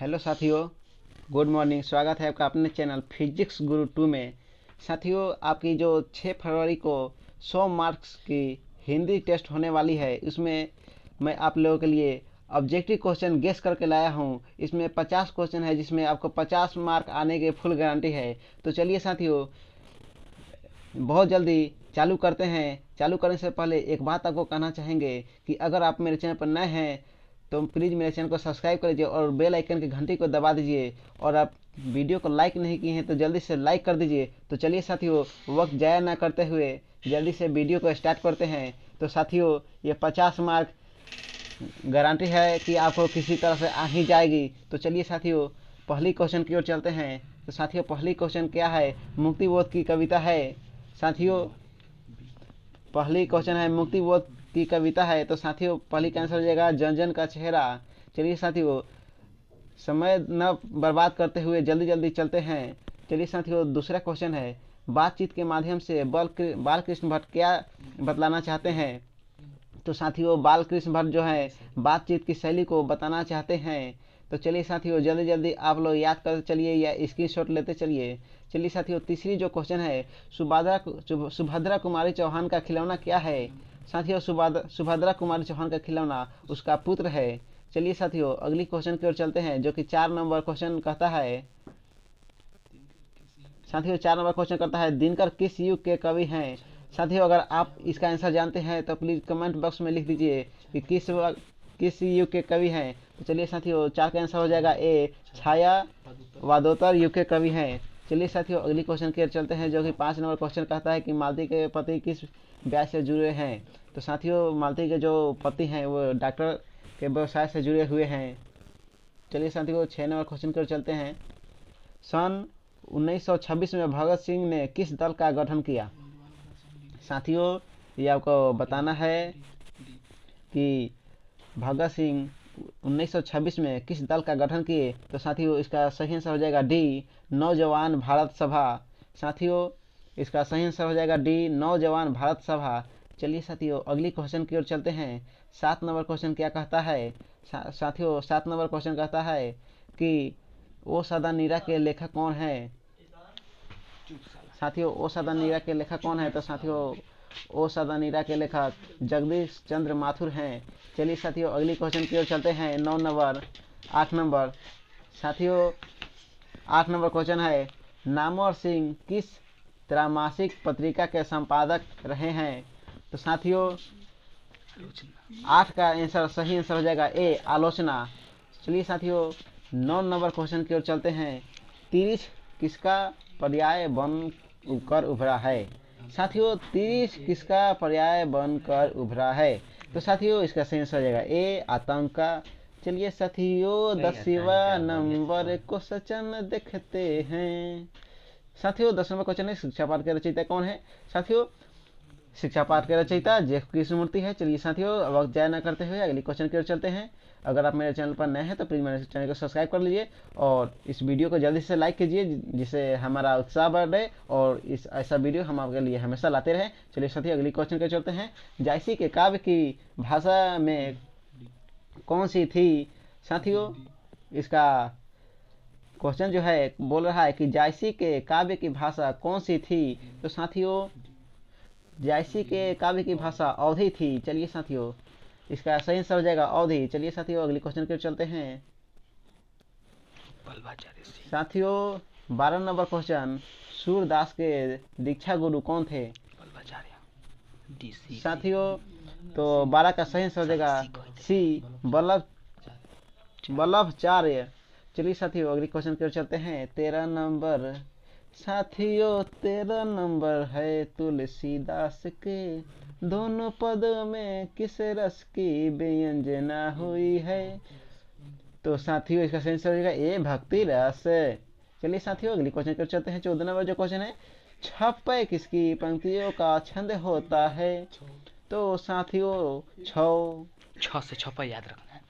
Hello साथियों, good morning. स्वागत है आपका अपने चैनल फिजिक्स गुरु 2 में। साथियों, आपकी जो 6 फरवरी को 100 मार्क्स की हिंदी टेस्ट होने वाली है, उसमें मैं आप लोगों के लिए ऑब्जेक्टिव क्वेश्चन गेस करके लाया हूं। इसमें 50 क्वेश्चन है, जिसमें आपको 50 मार्क आने की फुल गारंटी है। तो चलिए साथियों, बहुत जल्दी चालू करते हैं। चालू करने से पहले एक बात आपको कहना चाहेंगे कि अगर आप मेरे चैनल पर नए हैं तो प्लीज़ मेरे चैनल को सब्सक्राइब कर लीजिए और बेल आइकन की घंटी को दबा दीजिए। और आप वीडियो को लाइक नहीं किए हैं तो जल्दी से लाइक कर दीजिए। तो चलिए साथियों, वक्त ज़ाया ना करते हुए जल्दी से वीडियो को स्टार्ट करते हैं। तो साथियों, ये 50 मार्क गारंटी है कि आपको किसी तरह से आ ही जाएगी। तो चलिए साथियों, पहली क्वेश्चन की ओर चलते हैं। तो साथियों, पहली क्वेश्चन क्या है? मुक्तिबोध की कविता है। साथियों, पहली क्वेश्चन है मुक्तिबोध की कविता है। तो साथियों, पहली का आंसर हो जाएगा जन जन का चेहरा। चलिए साथियों, समय न बर्बाद करते हुए जल्दी जल्दी चलते हैं। चलिए साथियों, दूसरा क्वेश्चन है, बातचीत के माध्यम से बालकृष्ण भट्ट क्या बतलाना चाहते हैं? तो साथियों, बालकृष्ण भट्ट जो है बातचीत की शैली को बताना चाहते हैं। तो चलिए साथियों, जल्दी जल्दी आप लोग याद करते चलिए या स्क्रीनशॉट लेते चलिए। चलिए साथियों, तीसरी जो क्वेश्चन है, सुभद्रा कुमारी चौहान का खिलौना क्या है? साथियों, सुभद्रा कुमारी चौहान का खिलौना उसका पुत्र है। चलिए साथियों, अगली क्वेश्चन की ओर चलते हैं, जो कि 4 नंबर क्वेश्चन कहता है। साथियों, 4 नंबर क्वेश्चन करता है, दिनकर किस युग के कवि हैं? साथियों, अगर आप इसका आंसर जानते हैं तो प्लीज़ कमेंट बॉक्स में लिख दीजिए कि किस युग के कवि हैं। तो चलिए साथियों, 4 का आंसर हो जाएगा ए, छाया वादोत्तर युग के कवि हैं। चलिए साथियों, अगली क्वेश्चन की ओर चलते हैं, जो कि 5 नंबर क्वेश्चन कहता है कि मालती के पति किस व्यवसाय से जुड़े हैं? तो साथियों, मालती के जो पति हैं वो डॉक्टर के व्यवसाय से जुड़े हुए हैं। चलिए साथियों, 6 नंबर क्वेश्चन की ओर चलते हैं। सन 1926 में भगत सिंह ने किस दल का गठन किया? साथियों, ये आपको बताना है कि भगत सिंह 1926 में किस दल का गठन किए। तो साथियों, इसका सही आंसर हो जाएगा डी, नौजवान भारत सभा। साथियों, इसका सही आंसर हो जाएगा डी, नौजवान भारत सभा। चलिए साथियों, अगली क्वेश्चन की ओर चलते हैं। 7 नंबर क्वेश्चन क्या कहता है? साथियों, 7 नंबर क्वेश्चन कहता है कि ओ सदा नीरा के लेखक कौन है? साथियों, ओ सदा नीरा के लेखक कौन है? तो साथियों, ओ सदा नीरा के लेखक जगदीश चंद्र माथुर हैं। चलिए साथियों, अगली क्वेश्चन की ओर चलते हैं। 9 नंबर 8 नंबर। साथियों, 8 नंबर क्वेश्चन है, नामवर सिंह किस त्रैमासिक पत्रिका के संपादक रहे हैं? तो साथियों, 8 का आंसर सही आंसर हो जाएगा ए, आलोचना। चलिए साथियों, 9 नंबर क्वेश्चन की ओर चलते हैं। तिरिश किसका पर्याय बन कर उभरा है? साथियों, तिरिश किसका पर्याय बनकर उभरा है? तो साथियों, इसका सही आंसर हो जाएगा ए, आतंक का। चलिए साथियों, 10वां नंबर क्वेश्चन देखते हैं। साथियों, 10 नंबर क्वेश्चन है, शिक्षा पाठ के रचयिता कौन है? साथियों, शिक्षा पाठ के रचयिता जेफ कृष्णमूर्ति है। चलिए साथियों, वक्त जाया न करते हुए अगली क्वेश्चन की ओर चलते हैं। अगर आप मेरे चैनल पर नए हैं तो प्लीज़ मेरे चैनल को सब्सक्राइब कर लीजिए और इस वीडियो को जल्दी से लाइक कीजिए, जिससे हमारा उत्साह बढ़ रहे और इस ऐसा वीडियो हम आपके लिए हमेशा लाते रहें। चलिए साथियों, अगली क्वेश्चन की ओर चलते हैं। जायसी के काव्य की भाषा में कौन सी थी? साथियों, इसका क्वेश्चन जो है बोल रहा है कि जायसी के काव्य की भाषा कौन सी थी? तो साथियों, जायसी के काव्य की भाषा अवधी थी। चलिए साथियों, इसका सही आंसर हो जाएगा अवधी। चलिए साथियों, अगली क्वेश्चन की ओर चलते हैं। साथियों, 12 नंबर क्वेश्चन, सूरदास के दीक्षा गुरु कौन थे? साथियों, तो 12 का सही आंसर हो जाएगा सी, वल्लभाचार्य। चलिए साथियों, अगली क्वेश्चन की ओर चलते हैं। 13 नंबर। साथियों, 13 नंबर है तुलसीदास के, दोनों पद में किस रस की व्यंजना हुई है? तो साथियों, इसका सही आंसर हो जाएगा ए, भक्ति रस। चलिए साथियों, अगली क्वेश्चन की ओर चलते हैं। 14 नंबर जो क्वेश्चन है, छप्पय किसकी पंक्तियों का छंद होता है? तो साथियों, छ से छप्पा याद रखना है।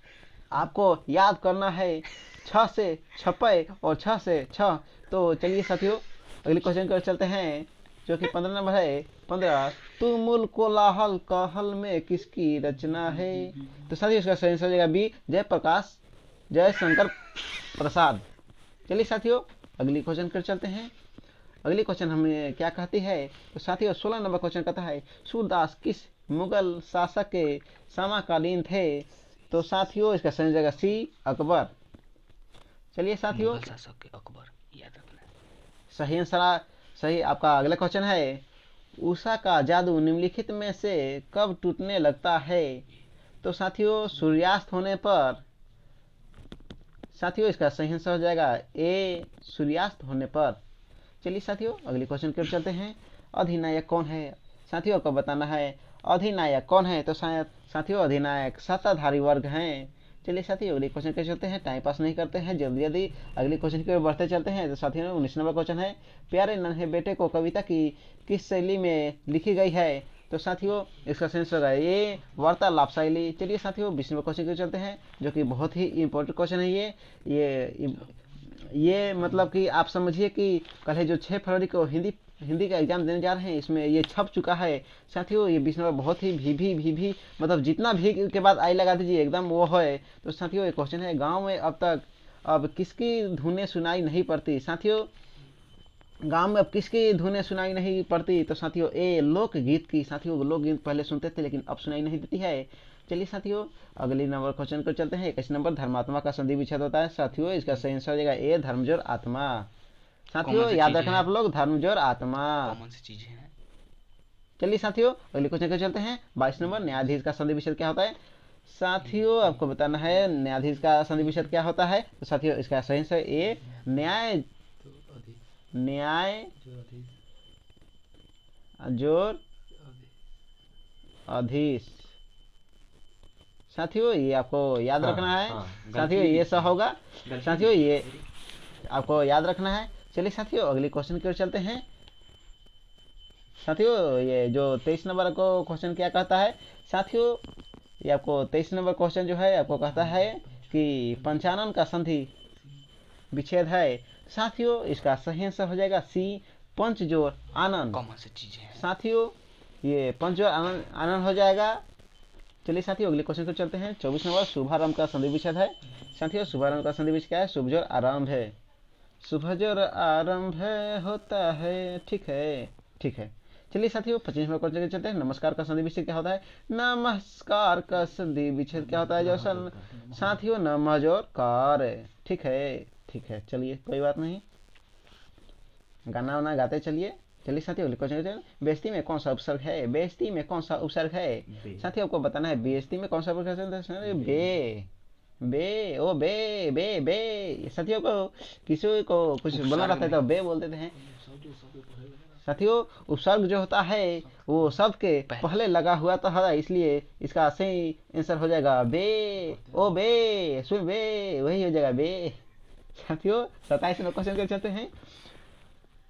आपको याद करना है, 6 से छप्पय और 6 से 6। तो चलिए साथियों, अगले क्वेश्चन की ओर चलते हैं, जो कि 15 नंबर है। 15, तुमुल कोलाहल कहल में किसकी रचना है? तो साथियों, इसका सही आंसर हो जाएगा बी, जयप्रकाश जयशंकर प्रसाद। चलिए साथियों अगली क्वेश्चन कर चलते हैं। अगली क्वेश्चन हमें क्या कहती है, तो साथियों 16 नंबर क्वेश्चन कहता है सूरदास किस मुगल शासक के समकालीन थे, तो साथियों इसका सही जगह सी अकबर। चलिए साथियों मुगल शासक के अकबर याद रखना है। सही आंसर सही आपका अगला क्वेश्चन है उषा का जादू निम्नलिखित में से कब टूटने लगता है, तो साथियों सूर्यास्त होने पर। साथियों इसका सही आंसर हो जाएगा ए सूर्यास्त होने पर। चलिए साथियों अगली क्वेश्चन की ओर चलते हैं। अधिनायक कौन है, साथियों को बताना है अधिनायक कौन है, तो शायद साथियों अधिनायक सत्ताधारी वर्ग हैं। चलिए साथियों अगले क्वेश्चन के चलते हैं, टाइम पास नहीं करते हैं, जल्दी जल्दी अगले क्वेश्चन की ओर बढ़ते चलते हैं। तो साथियों 19 नंबर क्वेश्चन है प्यारे नन्हे बेटे को कविता की किस शैली में लिखी गई है, तो साथियों इसका आंसर है ये वार्तालाप शैली। चलिए साथियों 20 नंबर क्वेश्चन की ओर चलते हैं, जो कि बहुत ही इंपॉर्टेंट क्वेश्चन है। ये मतलब कि आप समझिए कि कल जो 6 फरवरी को हिंदी का एग्जाम देने जा रहे हैं, इसमें ये छप चुका है साथियों। ये 20 नंबर बहुत ही भी मतलब जितना भी के बाद आई लगा दीजिए एकदम वो है। तो साथियों ये क्वेश्चन है गांव में अब किसकी धुनें सुनाई नहीं पड़ती, साथियों गांव में अब किसकी धुनें सुनाई नहीं पड़ती, तो साथियों ए लोकगीत की। साथियों लोकगीत पहले सुनते थे लेकिन अब सुनाई नहीं देती है। चलिए साथियों अगली नंबर क्वेश्चन को चलते हैं। 21 नंबर धर्मात्मा का संधि विच्छेद होता है, साथियों इसका सही आंसर हो जाएगा ए धर्मजोर आत्मा। साथियों याद रखना आप लोग धर्मजोर आत्मा कॉमन सी चीजें हैं। चलिए साथियों अगले क्वेश्चन को चलते हैं। 22 नंबर न्यायाधीश का संधि विच्छेद क्या होता है, साथियों आपको बताना है न्यायाधीश का संधि विच्छेद क्या होता है, तो साथियों इसका सही आंसर ए न्याय जोर अधीश। साथियों ये आपको याद रखना है। साथियों ये सब होगा, साथियों ये आपको याद रखना है। चलिए साथियों अगले क्वेश्चन की ओर चलते हैं। साथियों ये जो 23 नंबर को क्वेश्चन क्या कहता है, साथियों ये आपको 23 नंबर क्वेश्चन जो है आपको कहता है कि पंचानन का संधि विच्छेद है, साथियों इसका सही आंसर हो जाएगा सी पंच जोर आनंद। कॉमन सी चीजें हैं साथियों ये पंच जोर आनंद हो जाएगा। चलिए साथियों अगले क्वेश्चन को चलते हैं। 24 नंबर शुभारंभ का संधि विच्छेद है, साथियों शुभारंभ का संधि विच्छेद क्या है, शुभ जोर आरंभ है, शुभ जोर आरंभ होता है। ठीक है। चलिए साथियों 25 नंबर क्वेश्चन चलते हैं। नमस्कार का संधि विच्छेद क्या होता है, नमस्कार का संधि विच्छेद क्या होता है जो साथियों नमजोर कार। ठीक है चलिए कोई बात नहीं, गाना वाना गाते चलिए। चलिए साथियों अगले क्वेश्चन बेइज्जती में कौन सा उपसर्ग है, बेइज्जती में कौन सा उपसर्ग है, साथियों आपको बताना है बेइज्जती में कौन सा उपसर्ग है, बे बे ओ बे बे बे। साथियों को किसी को कुछ बोलना रहता है तो बे बोल देते हैं। साथियों उपसर्ग जो होता है वो शब्द के पहले लगा हुआ तो है, इसलिए इसका सही आंसर हो जाएगा बे ओ बे सुन बे, वही हो जाएगा बे। साथियों 27 नंबर क्वेश्चन कर चलते हैं।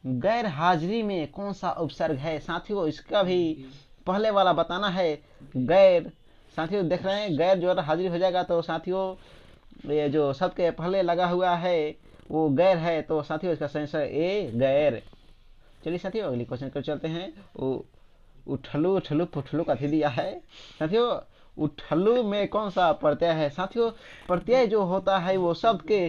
गैर हाजिरी में कौन सा उपसर्ग है, साथियों इसका भी पहले वाला बताना है। गैर साथियों देख रहे हैं गैर जो हाजिरी हो जाएगा, तो साथियों ये जो शब्द के पहले लगा हुआ है वो गैर है, तो साथियों इसका सही आंसर ए गैर। चलिए साथियों अगली क्वेश्चन कर चलते हैं। उठलू उठलू पुठलू का दिया है, साथियों उठलू में कौन सा प्रत्यय है, साथियों प्रत्यय जो होता है वो शब्द के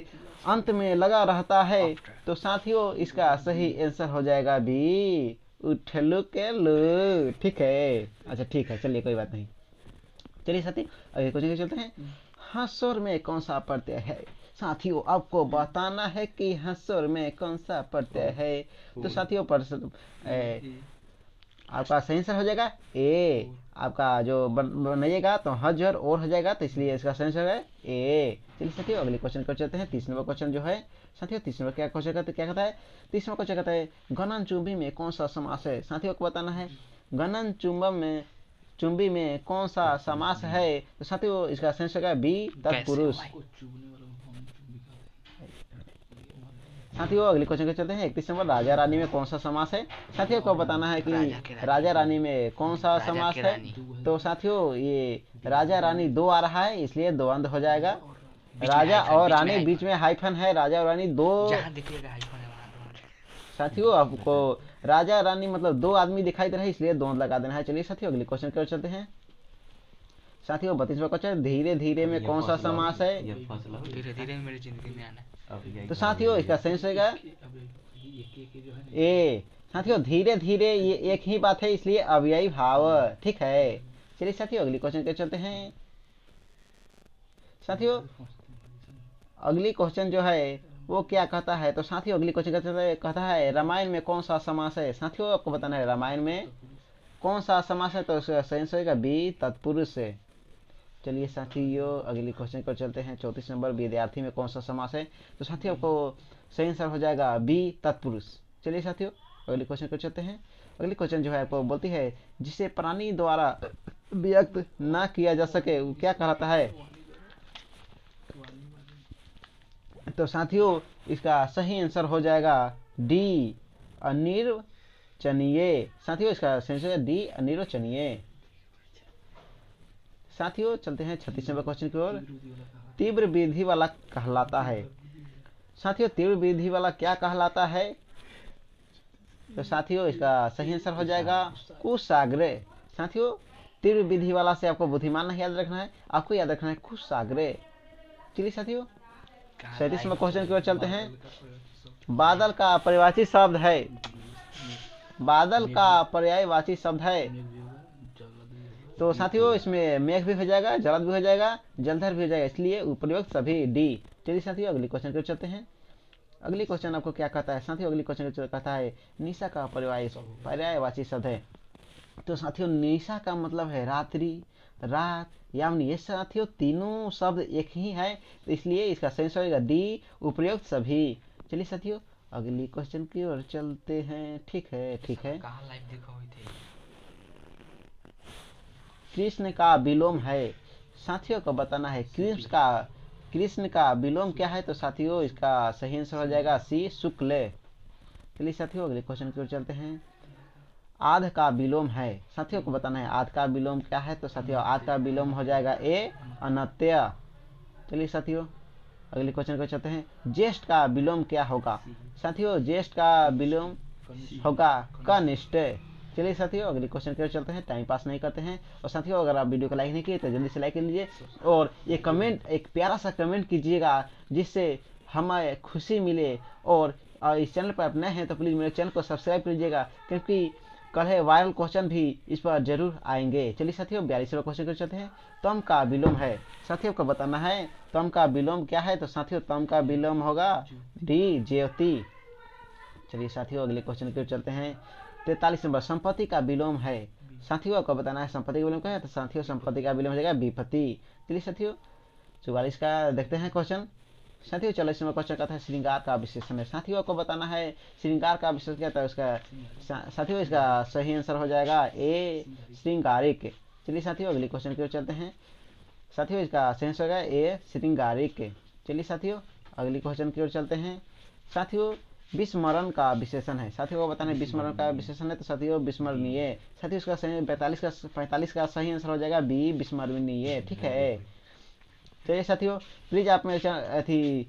अंत में लगा रहता है, तो साथियों इसका सही आंसर हो जाएगा बी उठलू के लू। ठीक है अच्छा ठीक है चलिए कोई बात नहीं। चलिए साथी अगले क्वेश्चन चलते हैं। हंसुर में कौन सा प्रत्यय है, साथियों आपको बताना है कि हंसुर में कौन सा प्रत्यय है, तो साथियों आपका सही आंसर हो जाएगा ए। आपका जो बनाइएगा तो हजर और हो जाएगा, तो इसलिए इसका सही आंसर है ए। चलिए साथियों अगले क्वेश्चन कर चलते हैं। 30 नंबर क्वेश्चन जो है साथियों 30 नंबर क्या क्वेश्चन क्या कहता है, 30 नंबर क्वेश्चन कहता है गणन चुंबी में कौन सा समास है, साथियों को बताना है गणन चुंबी में कौन सा समास है, तो साथियों इसका सही आंसर है बी तत्पुरुष। साथियों अगले क्वेश्चन के चलते हैं। 31 नंबर राजा रानी में कौन सा समास है, साथियों को बताना है कि राजा रानी में कौन सा समास है, तो साथियों ये राजा रानी दो आ रहा है इसलिए द्वंद्व हो जाएगा। राजा और रानी बीच में हाइफन है, राजा और रानी दो साथियों आपको राजा रानी मतलब दो आदमी दिखाई दे रहे हैं इसलिए द्वंद्व लगा देना है। चलिए साथियों अगले क्वेश्चन की ओर चलते हैं। साथियों 32वां क्वेश्चन, धीरे धीरे में कौन सा समास है? धीरे धीरे मेरी जिंदगी में आना। तो साथियों इसका सही होगा ए। साथियों धीरे धीरे ये एक ही बात है, इसलिए अव्ययी भाव, ठीक है। चलिए साथियों अगली क्वेश्चन के चलते हैं। साथियों अगली क्वेश्चन जो है वो क्या कहता है? तो साथियों अगली क्वेश्चन कहता है रामायण में कौन सा समास है? साथियों आपको बताना है रामायण में कौन सा समास है, तो उसका सही होगा बी, तत्पुरुष है। चलिए साथियों अगली क्वेश्चन पर चलते हैं। 34 नंबर, विद्यार्थी में कौन सा समास है? तो साथियों आपको सही आंसर हो जाएगा बी, तत्पुरुष। चलिए साथियों अगली क्वेश्चन पर चलते हैं। अगली क्वेश्चन जो है आपको बोलती है जिसे प्राणी द्वारा व्यक्त ना किया जा सके वो क्या कहलाता है? तो साथियों इसका सही आंसर हो जाएगा डी, अनिर्वचनीय। साथियों इसका सही आंसर है डी, अनिर्वचनीय। साथियों चलते हैं 36 नंबर क्वेश्चन की ओर। तीव्र विधि वाला कहलाता है। साथियों तीव्र विधि वाला क्या कहलाता है? तो साथियों इसका सही आंसर हो जाएगा कुशाग्र। साथियों तीव्र विधि वाला से आपको बुद्धिमान नहीं याद रखना है, आपको याद रखना है कुशाग्र। चलिए साथियों 37 नंबर क्वेश्चन की ओर चलते हैं। बादल का पर्यायवाची शब्द है, बादल का पर्यायवाची शब्द है। तो साथियों इसमें मेघ भी हो जाएगा, जलद भी हो जाएगा, जलधर भी हो जाएगा, इसलिए उपयुक्त सभी डी। चलिए साथियों अगली क्वेश्चन की चलते हैं। अगली क्वेश्चन आपको क्या कहता है? साथियों अगली क्वेश्चन कहता है निशा का पर्यायवाची शब्द है। तो साथियों निशा का मतलब है रात्रि, रात, यानी ये साथियों तीनों शब्द एक ही है, तो इसलिए इसका सही होगा डी, उपयुक्त सभी। चलिए साथियों अगली क्वेश्चन की ओर चलते हैं। ठीक है ठीक है। कहाँ लाइव देखा हुई थी? कृष्ण का विलोम है। साथियों को बताना है कृष्ण का विलोम क्या है? तो साथियों इसका सही आंसर हो जाएगा सी, शुक्ल। चलिए साथियों अगले क्वेश्चन की ओर चलते हैं। आध का विलोम है। साथियों को बताना है आध का विलोम क्या है? तो साथियों आध का विलोम हो जाएगा ए, अनत्य। चलिए साथियों अगले क्वेश्चन को चलते हैं। ज्येष्ठ का विलोम क्या होगा? साथियों ज्येष्ठ का विलोम होगा कनिष्ठ। चलिए साथियों अगले क्वेश्चन की ओर चलते हैं, टाइम पास नहीं करते हैं। और साथियों अगर आप वीडियो को लाइक नहीं किए तो जल्दी से लाइक कर लीजिए और ये कमेंट, एक प्यारा सा कमेंट कीजिएगा जिससे हमें खुशी मिले। और इस चैनल पर आप नए हैं तो प्लीज़ मेरे चैनल को सब्सक्राइब कीजिएगा, क्योंकि कल है वायरल क्वेश्चन भी इस पर जरूर आएंगे। चलिए साथियों 42वां क्वेश्चन कर चलते हैं। तम का विलोम है। साथियों को बताना है तम का विलोम क्या है? तो साथियों तम का विलोम होगा डी, ज्योति। चलिए साथियों अगले क्वेश्चन की ओर चलते हैं। 43 नंबर, संपत्ति का विलोम है। साथियों आपको बताना है संपत्ति का विलोम क्या है? तो साथियों संपत्ति का विलोम हो जाएगा विपत्ति। चलिए साथियों 44 का देखते हैं क्वेश्चन। साथियों 40 नंबर क्वेश्चन कहता है श्रृंगार का विशेषण है। साथियों आपको बताना है श्रृंगार का विशेषण क्या था उसका। साथियों इसका सही आंसर हो जाएगा ए, श्रृंगारिक। चलिए साथियों अगले क्वेश्चन की ओर चलते हैं। साथियों इसका सही आंसर होगा ए, श्रृंगारिक। चलिए साथियों अगली क्वेश्चन की ओर चलते हैं। साथियों विस्मरण का विशेषण है। साथियों को बताना है विस्मरण का विशेषण है, तो साथियों विस्मरणीय। साथियों इसका सही 45 का सही आंसर हो जाएगा बी, विस्मरणीय। ठीक है। चलिए साथियों प्लीज़ आप मेरे चैनल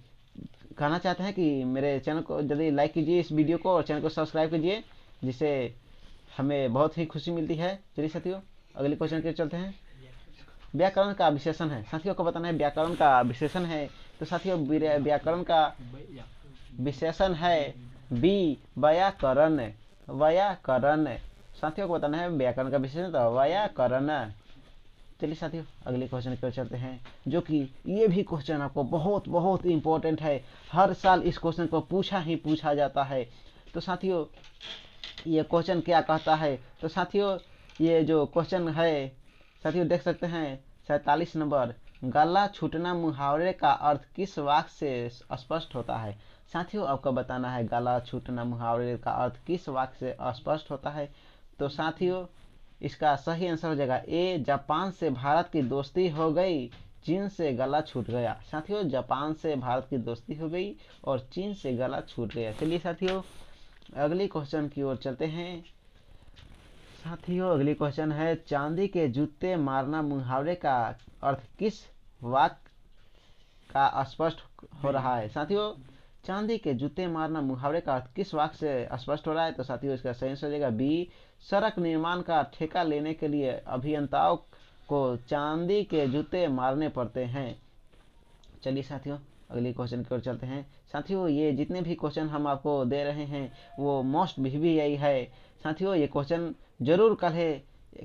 कहना चाहते हैं कि मेरे चैनल को जल्दी लाइक कीजिए इस वीडियो को और चैनल को सब्सक्राइब कीजिए, जिससे हमें बहुत ही खुशी मिलती है। चलिए साथियों अगले क्वेश्चन के चलते हैं। व्याकरण का विशेषण है। साथियों को बताना है व्याकरण का विशेषण है, तो साथियों व्याकरण का विशेषण है बी, व्याकरण। व्याकरण। साथियों को बताना है व्याकरण का विशेषण, तो व्याकरण। चलिए साथियों अगले क्वेश्चन की ओर चलते हैं, जो कि ये भी क्वेश्चन आपको बहुत बहुत इंपॉर्टेंट है। हर साल इस क्वेश्चन को पूछा जाता है। तो साथियों ये क्वेश्चन क्या कहता है? तो साथियों ये जो क्वेश्चन है साथियों देख सकते हैं 47 नंबर, गला छूटना मुहावरे का अर्थ किस वाक्य से स्पष्ट होता है? साथियों आपको बताना है गला छूटना मुहावरे का अर्थ किस वाक्य से स्पष्ट होता है? तो साथियों इसका सही आंसर हो जाएगा ए, जापान से भारत की दोस्ती हो गई, चीन से गला छूट गया। साथियों जापान से भारत की दोस्ती हो गई और चीन से गला छूट गया। चलिए साथियों अगली क्वेश्चन की ओर चलते हैं। साथियों अगली क्वेश्चन है चांदी के जूते मारना मुहावरे का अर्थ किस वाक्य का स्पष्ट हो रहा है? साथियों चांदी के जूते मारना मुहावरे का अर्थ किस वाक्य से स्पष्ट हो रहा है? तो साथियों इसका सही आंसर हो जाएगा बी, सड़क निर्माण का ठेका लेने के लिए अभियंताओं को चांदी के जूते मारने पड़ते हैं। चलिए साथियों अगले क्वेश्चन की ओर चलते हैं। साथियों ये जितने भी क्वेश्चन हम आपको दे रहे हैं वो मोस्ट VVI है। साथियों ये क्वेश्चन जरूर कल है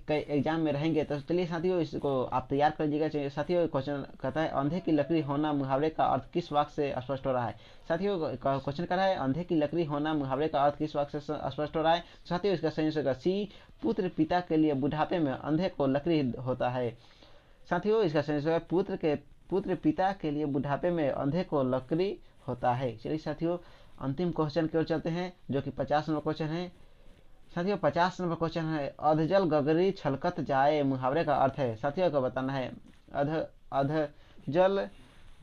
कई एग्जाम में रहेंगे, तो चलिए साथियों इसको आप तैयार कर लीजिएगा। चाहिए साथियों क्वेश्चन कहता है अंधे की लकड़ी होना मुहावरे का अर्थ किस वाक्य से स्पष्ट हो रहा है। साथियों क्वेश्चन कर रहा है अंधे की लकड़ी होना मुहावरे का अर्थ किस वाक्य से स्पष्ट हो रहा है। साथियों इसका सही आंसर सी, पुत्र पिता के लिए बुढ़ापे में अंधे को लकड़ी होता है। साथियों इसका सही आंसर पुत्र पिता के लिए बुढ़ापे में अंधे को लकड़ी होता है। चलिए साथियों अंतिम क्वेश्चन की ओर चलते हैं जो कि 50 नंबर क्वेश्चन है। साथियों 50 नंबर क्वेश्चन है अधजल गगरी छलकत जाए मुहावरे का अर्थ है। साथियों को बताना है अधजल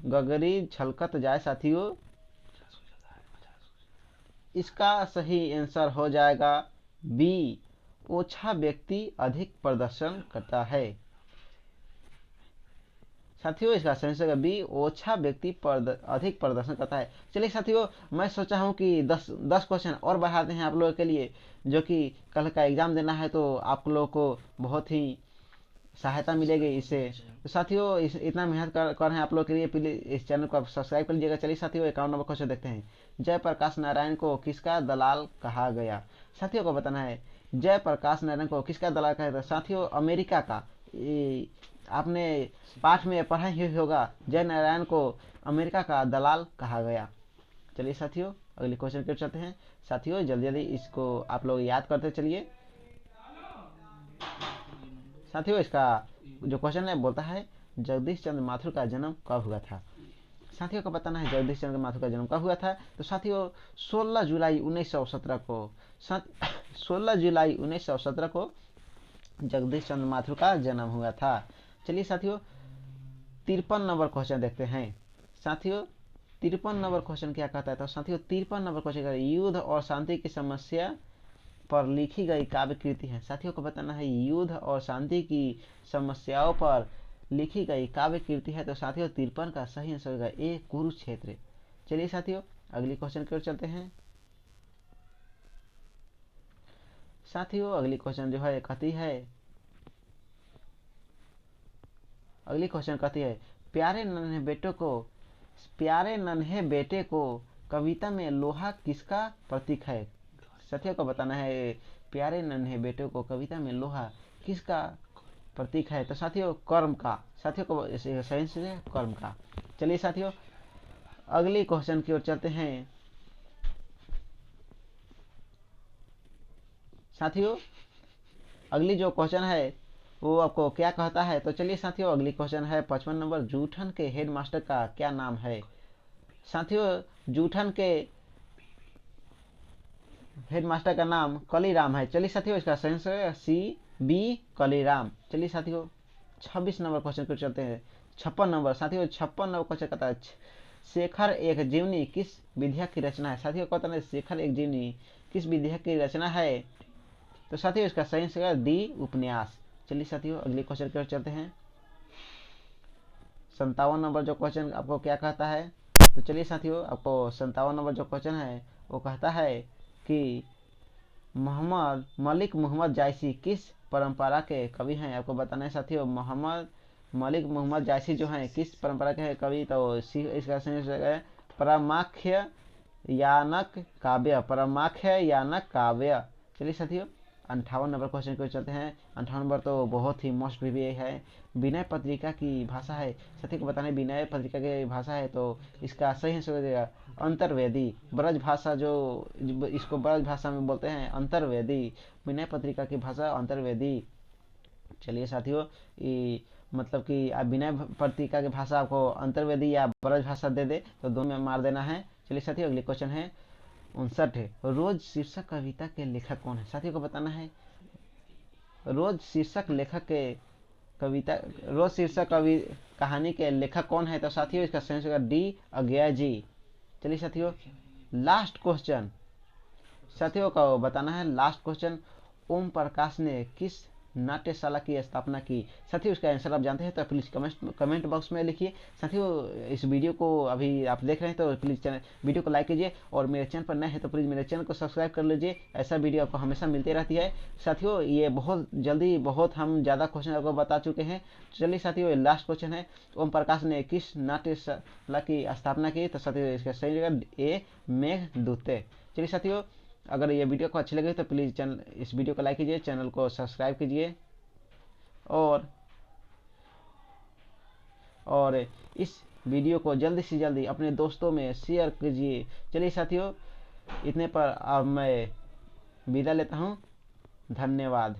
गगरी छलकत जाए। साथियों इसका सही आंसर हो जाएगा बी, ओछा व्यक्ति अधिक प्रदर्शन करता है। साथियों इसका सही आंसर बी, ओछा व्यक्ति अधिक प्रदर्शन करता है। चलिए साथियों मैं सोचा हूँ कि 10 क्वेश्चन और बढ़ाते हैं आप लोगों के लिए, जो कि कल का एग्जाम देना है तो आप लोगों को बहुत ही सहायता मिलेगी इससे। तो साथियों इतना मेहनत कर रहे हैं आप लोगों के लिए, प्लीज इस चैनल को आप सब्सक्राइब कर लीजिएगा। चलिए साथियों 51 नंबर क्वेश्चन देखते हैं। जयप्रकाश नारायण को किसका दलाल कहा गया। साथियों को बताना है जयप्रकाश नारायण को किसका दलाल कहा गया। साथियों अमेरिका का, आपने पाठ में पढ़ा ही होगा जय नारायण को अमेरिका का दलाल कहा गया। चलिए साथियों अगले क्वेश्चन की ओर चलते हैं। साथियों जल्दी जल्दी इसको आप लोग याद करते चलिए। साथियों इसका जो क्वेश्चन है बोलता है जगदीश चंद्र माथुर का जन्म कब हुआ था। साथियों को बताना है जगदीश चंद्र माथुर का जन्म कब हुआ था। तो साथियों 16 जुलाई 1917 को 16 जुलाई 1917 को जगदीश चंद्र माथुर का जन्म हुआ था। चलिए साथियों 53 नंबर क्वेश्चन देखते हैं। साथियों 53 नंबर क्वेश्चन क्या कहता है। तो साथियों 53 नंबर क्वेश्चन युद्ध और शांति की समस्या पर लिखी गई काव्य कृति है। साथियों को बताना है युद्ध और शांति की समस्याओं पर लिखी गई काव्य कृति है। तो साथियों 53 का सही आंसर होगा ए, कुरुक्षेत्र। चलिए साथियों अगली क्वेश्चन की ओर चलते हैं। साथियों अगली क्वेश्चन जो है कहती है, अगली क्वेश्चन कहती है प्यारे नन्हे बेटे को कविता में लोहा किसका प्रतीक है। साथियों को बताना है प्यारे नन्हे बेटे को कविता में लोहा किसका प्रतीक है। तो साथियों कर्म का। साथियों को सही से कर्म का। चलिए साथियों अगली क्वेश्चन की ओर चलते हैं। साथियों अगली जो क्वेश्चन है वो आपको क्या कहता है। तो चलिए साथियों अगली क्वेश्चन है 55 नंबर जूठन के हेडमास्टर का क्या नाम है। साथियों जूठन के हेडमास्टर का नाम कलीराम है। चलिए साथियों इसका सही आंसर है सी, बी, कलीराम। चलिए साथियों 26 नंबर क्वेश्चन को चलते हैं। 56 नंबर साथियों 56 नंबर क्वेश्चन कहता है शेखर एक जीवनी किस विधेयक की रचना है। साथियों कहता है शेखर एक जीवनी किस विधेयक की रचना है। तो साथियों इसका सही आंसर है डी, उपन्यास। चलिए साथियों अगले क्वेश्चन की ओर चलते हैं। 57 नंबर जो क्वेश्चन आपको क्या कहता है। तो चलिए साथियों आपको 57 नंबर जो क्वेश्चन है वो कहता है कि मलिक मोहम्मद जायसी किस परंपरा के कवि हैं। आपको बताना है साथियों मलिक मोहम्मद जायसी जो हैं किस परंपरा के कवि। तो इसका सही है परमाख्य यानक काव्य, परमाख्य यानक काव्य। चलिए साथियों 58 नंबर क्वेश्चन को चलते हैं। 58 नंबर तो बहुत ही मोस्ट VVI है, विनय पत्रिका की भाषा है। साथी को बताने विनय पत्रिका की भाषा है तो इसका सही आंसर हो जाएगा अंतर्वेदी। ब्रज भाषा जो इसको ब्रज भाषा में बोलते हैं अंतर्वेदी, विनय पत्रिका की भाषा अंतर्वेदी। चलिए साथियों मतलब कि आप विनय पत्रिका की भाषा आपको अंतर्वेदी या ब्रज भाषा दे दे तो दोनों में मार देना है। चलिए साथियों अगले क्वेश्चन है 59 रोज शीर्षक कविता के लेखक कौन है। साथियों को बताना है रोज शीर्षक लेखक के कविता रोज शीर्षक कवि कहानी के लेखक कौन है। तो साथियों इसका सही आंसर डी, अज्ञा जी। चलिए साथियों लास्ट क्वेश्चन साथियों को बताना है लास्ट क्वेश्चन ओम प्रकाश ने किस नाट्यशाला की स्थापना की? साथियों इसका आंसर आप जानते हैं तो प्लीज़ कमेंट बॉक्स में लिखिए। साथियों इस वीडियो को अभी आप देख रहे हैं तो प्लीज़ वीडियो को लाइक कीजिए, और मेरे चैनल पर नए हैं तो प्लीज़ मेरे चैनल को सब्सक्राइब कर लीजिए। ऐसा वीडियो आपको हमेशा मिलती रहती है। साथियों ये बहुत जल्दी बहुत हम ज़्यादा क्वेश्चन आपको बता चुके हैं। चलिए साथियों ये लास्ट क्वेश्चन है, ओम प्रकाश ने किस नाट्यशाला की स्थापना की? तो साथियों इसका सही जगह ए मेघदूते। चलिए साथियों अगर ये वीडियो को अच्छी लगे तो प्लीज़ चैनल इस वीडियो को लाइक कीजिए, चैनल को सब्सक्राइब कीजिए, और इस वीडियो को जल्दी से जल्दी अपने दोस्तों में शेयर कीजिए। चलिए साथियों इतने पर अब मैं विदा लेता हूँ। धन्यवाद।